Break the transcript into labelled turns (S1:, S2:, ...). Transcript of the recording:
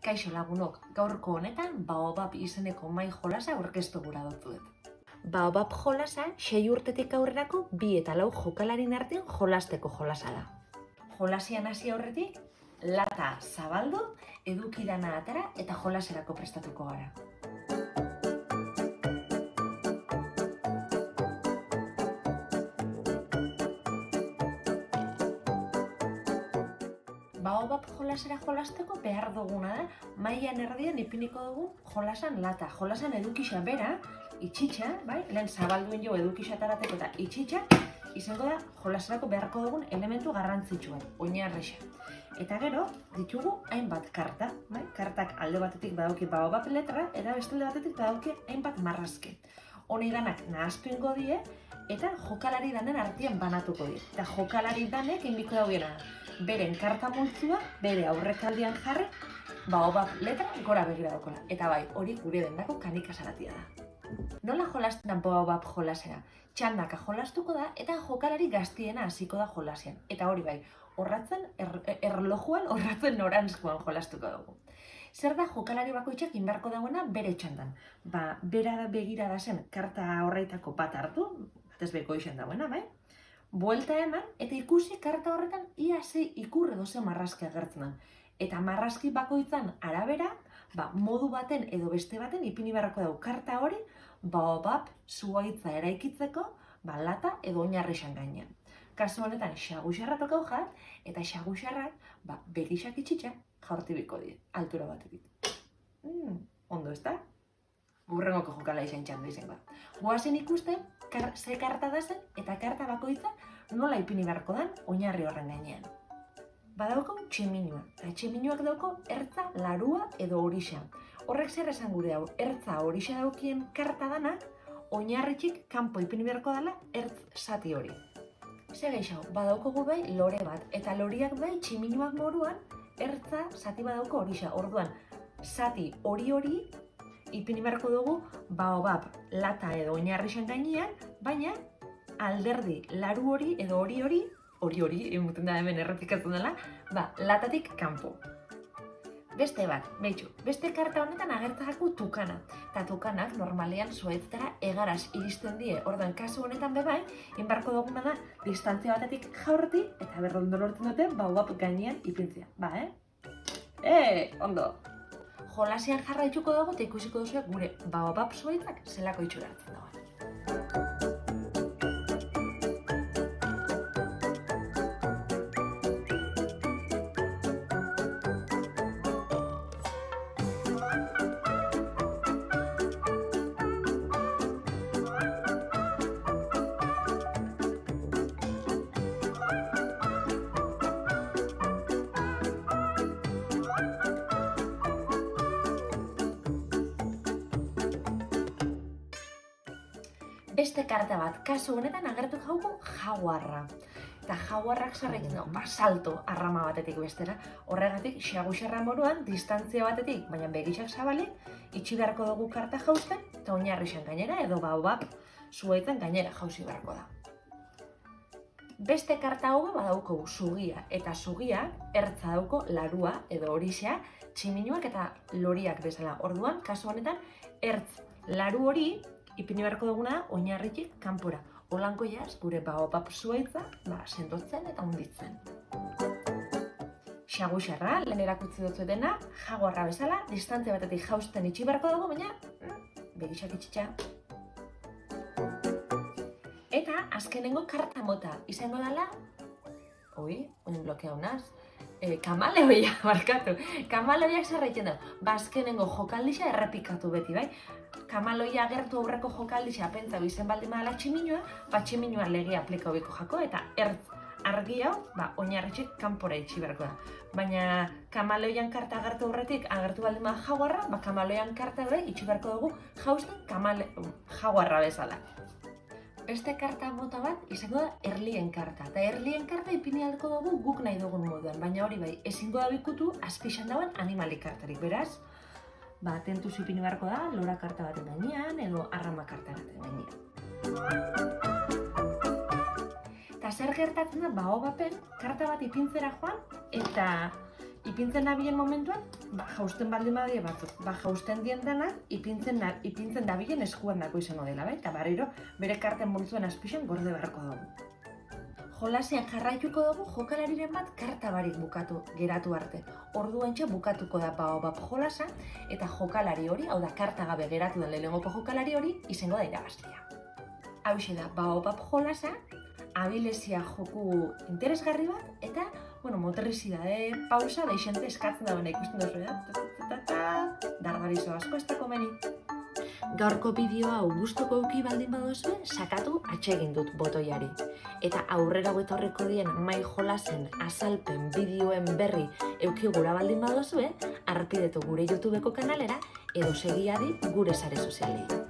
S1: Kaixo lagunok, gaurko honetan Baobab izeneko mai jolasa aurkeztu gura dut. Baobab jolasa 6 urtetik aurrerako 2 eta 4 jokalarin artean jolasteko jolasa da. Jolasian hasi aurretik, lata zabaldu, eduki dana atera eta jolaserako prestatuko gara. Baobab jolasera jolasteko behar duguna da, mailan erdian ipiniko dugu jolasan lata. Jolasan edukixa bera, itxitxa, bai? Lehen zabalduen jo edukixa tarateko eta itxitxa, izango da jolaserako beharko dugun elementu garrantzitsua, oinarrixa. Eta gero, ditugu hainbat karta, bai? Kartak alde batetik badauki Baobab letra, eta beste alde batetik badauki hainbat marrazke. Honi danak nahaztu ingo die, eta jokalari danen artean banatuko die. Eta jokalari danek inbiko daudiena, beren karta multzua, bere aurrekaldian jarri, Baobab letra gora begira daukala. Eta bai, hori gure dendako kanika zaratia da. Nola jolasten da Baobab jolasera? Txandaka jolastuko da eta jokalari gaztiena hasiko da jolasean. Eta hori bai, orratzen, erlojuan, orratzen norantzkoan jolastuko dugu. Zer da jokalari bakoitzak inbarko dagoena bere txandan? Bera begira da zen karta horretako bat hartu, batez beko izan dagoena, bai? Buelta eman eta ikusi karta horretan ia ze ikur edo ze marrazki agertzen den. Eta marrazki bakoitzan arabera, modu baten edo beste baten ipini beharrako dugu karta hori Baobab zuhaitza eraikitzeko lata edo oinarrixan gainean. Kasu honetan xaguxarra tokau jat, eta xaguxarrak begixak itxitxa jaurtibiko die, altura batetik. Ondo ez da? Hurrengoko jokala izan txanda izango da. Goazen ikusten, ze karta da zen eta karta bakoitza nola ipini beharko den oinarri horren gainean. Badauko txeminua, eta txeminuak dauko ertza, larua edo horixa. Horrek zer esan gure hau, ertza horixa daukien karta danak, oinarritxik kanpo ipini beharko dela ertz zati hori. Ze gehiago, badauko bai lore bat, eta loriak bai txeminuak moruan ertza zati badauko horixa. Orduan, zati hori ipini beharko dugu Baobab lata edo oinarrixan gainean, baina alderdi laru hori edo hori, emuten da hemen errepikatzen dela, latatik kanpo. Beste bat, beste karta honetan agertzako tukana. Eta tukanak normalean zuhaitzetara egaraz iristen die. Orduan, kasu honetan bebai, inbarko duguna da distantzia batetik jaurti eta berrondo lortzen dute Baobab gainean ipintzea. Ondo! Jolasian jarraituko dugu eta ikusiko duzu gure Baobab zuhaitzak zelako itxura hartzen dagoen. Beste karta bat, kasu honetan agertu jauko jaguarra. Eta jaguarrak zarrekin dago, salto arrama batetik bestera. Horregatik, xaguxarra moruan, distantzia batetik, baina begixak zabalik, itxi beharko dugu karta jausten, eta oinarrixan gainera edo Baobab zuhaitzen gainera jauzi beharko da. Beste karta hau badauko zugia, eta zugiak ertza dauko larua edo horixa, tximinuak eta loriak bezala. Orduan, kasu honetan, ertz laru hori, ipini beharko duguna oinarritik kanpora. Holanko jaz, gure Baobab zuhaitza, sendotzen eta hunditzen. Xaguxarra, lehen erakutsi dut dena, jaguarra bezala, distantzia batetik jausten itxi beharko dugu, baina begixak itxitxa. Eta azkenengo karta mota izango dela, oin blokeau naz, kamaleoia, markatu. Kamaleoiak zerraiten da, azkenengo jokaldixa errepikatu beti, bai? Kamaloia agertu aurreko jokaldixa pentsa bizen baldin badala tximinua, tximinua legia aplika hobiko jako, eta ertz argi hau, oinarritxik kanpora itxi beharko da. Baina kamaloian karta agertu aurretik agertu baldin bada jaguarra, kamaloian karta ere itxi beharko dugu jausten jaguarra bezala. Beste karta mota bat izango da erlien karta. Eta erlien karta ipini ahalko dugu guk nahi dugun moduan, baina hori bai, ezingo da bikutu azpixan dauen animalik kartarik. Beraz, tentuz ipini beharko da, lora karta baten gainean edo arrama karta baten gainean. Eta zer gertatzen da Baobaben karta bat ipintzera joan eta ipintzen nabilen momentuan, jausten baldin badie batzuk, jausten dien denak, ipintzen dabilen eskuan dako izango dela, bai? Eta barriro, bere karten multzuen azpixen gorde beharko dugu. Jolasean jarraituko dugu jokalariren bat karta barik geratu arte. Orduantxe bukatuko da Baobab jolasa, eta jokalari hori, hau da karta gabe geratu den lehenengoko jokalari hori, izango da irabazlea. Hauxe da Baobab jolasa, abilezia joku interesgarri bat, eta motorrizidade pausa da isente eskatzen dagoena ikusten duzu, dardarizo asko ez da komeni. Gaurko bideo hau gustuko eduki baldin baduzue, sakatu atsegin dut botoiari. Eta aurrera etorriko dien mai jolasen azalpen bideoen berri eduki gura baldin baduzue, harpidetu gure YouTubeko kanalera edo segiadi gure sare sozialei.